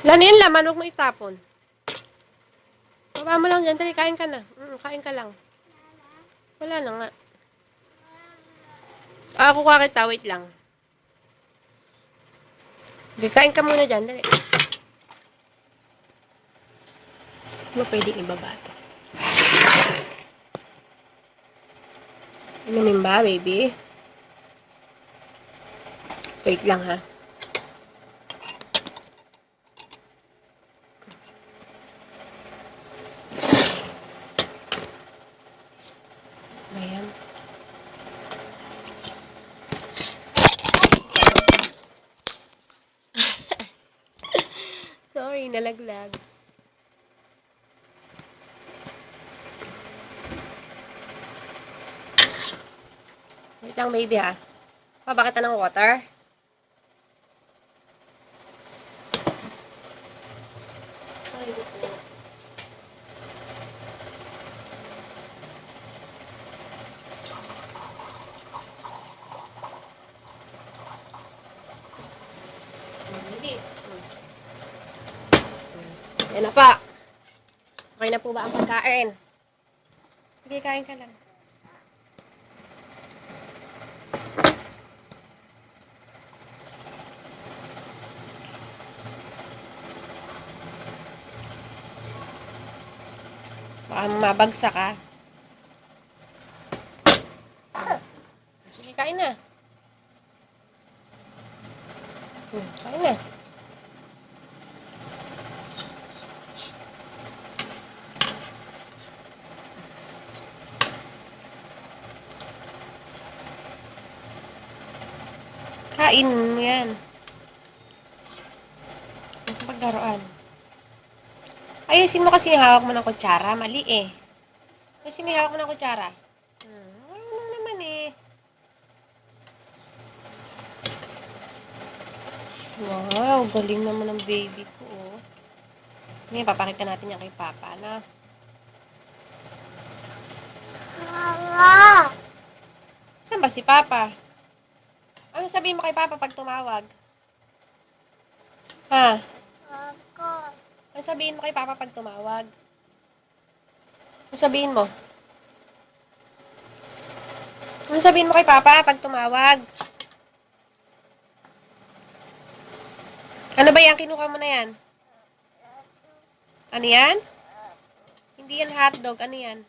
Yan yan laman, huwag mo itapon. Baba mo lang dyan, dali, kain ka na. Kain ka lang. Wala na nga. Kukuha kita, wait lang. Okay, kain ka muna dyan, dali. Ano pwedeng ibaba ito? Inumin ba, baby? Wait lang, ha? Ayan. Sorry, nalaglag. Wait lang, baby, ha? Bakit ng water? Sorry po. Baby. Yan na pa. Okay na po ba ang pagkain? Sige, kain ka lang. Baka mabagsak, ha? Sige, kain na. Kain na. Kain mo yan. Pagdaroan. Ayusin mo kasi yung hawak mo ng kutsara. Mali eh. Ayusin mo yung hawak mo ng kutsara. Ano naman eh. Wow, galing naman ng baby ko. Oh. Ngayon, papakita natin yan kay Papa, na. Mama! Saan ba si Papa? Ano sabihin mo kay Papa pag tumawag? Ha? Ako. Ano sabihin mo kay Papa pag tumawag? Ano sabihin mo? Ano sabihin mo kay Papa pag tumawag? Ano ba yan? Kinuha mo na yan? Ano yan? Hindi yan hotdog. Ano yan?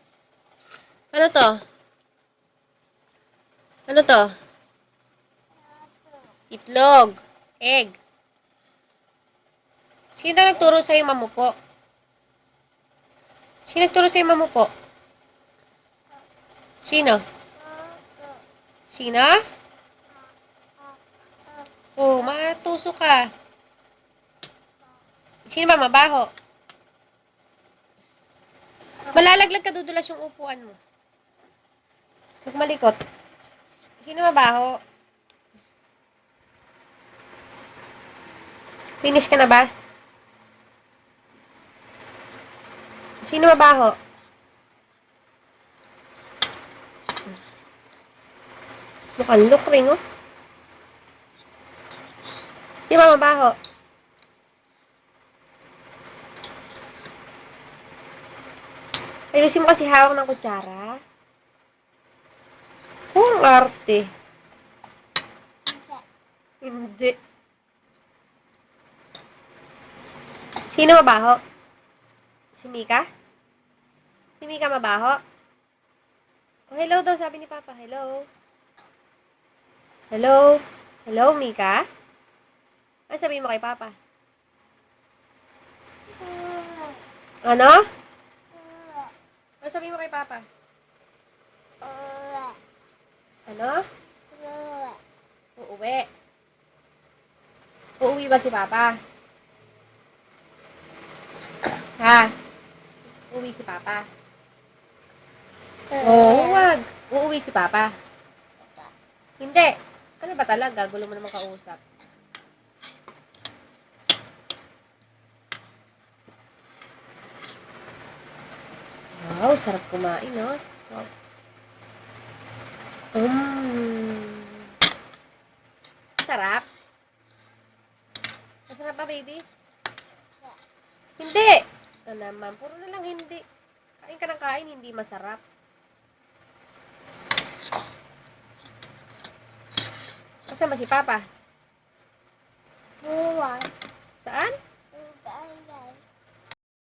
Ano to? Ano to? Itlog. Egg. Sino nagturo sa'yo mamupo? Sino nagturo sa'yo mamupo? Sino? Sino? Oh, matuso ka. Sino ba mabaho? Malalaglag ka, dudulas yung upuan mo. Huwag malikot. Sino mabaho? Finish ka na ba? Sino mabaho? Mukhang look ring, oh. Sino mabaho? Ayusin mo kasi hawak ng kutsara. Ang arte. Hindi. Sino mabaho? Si Mika? Si Mika mabaho? Oh, hello daw, sabi ni Papa. Hello? Hello? Hello, Mika? Ano sabihin mo kay Papa? Ano? Ano sabihin mo kay Papa? Ano? Uuwi. Uuwi ba si Papa? Ha? Uuwi si Papa? Wag. Uuwi si Papa. Hindi. Ano ba talaga? Gulo mo naman kausap. Wow, sarap kumain, no? Wow. Sarap. Masarap ba, baby? Hindi! Ano naman, puro na lang hindi. Kain ka ng kain, hindi masarap. Kasama si Papa? Buwan. Saan?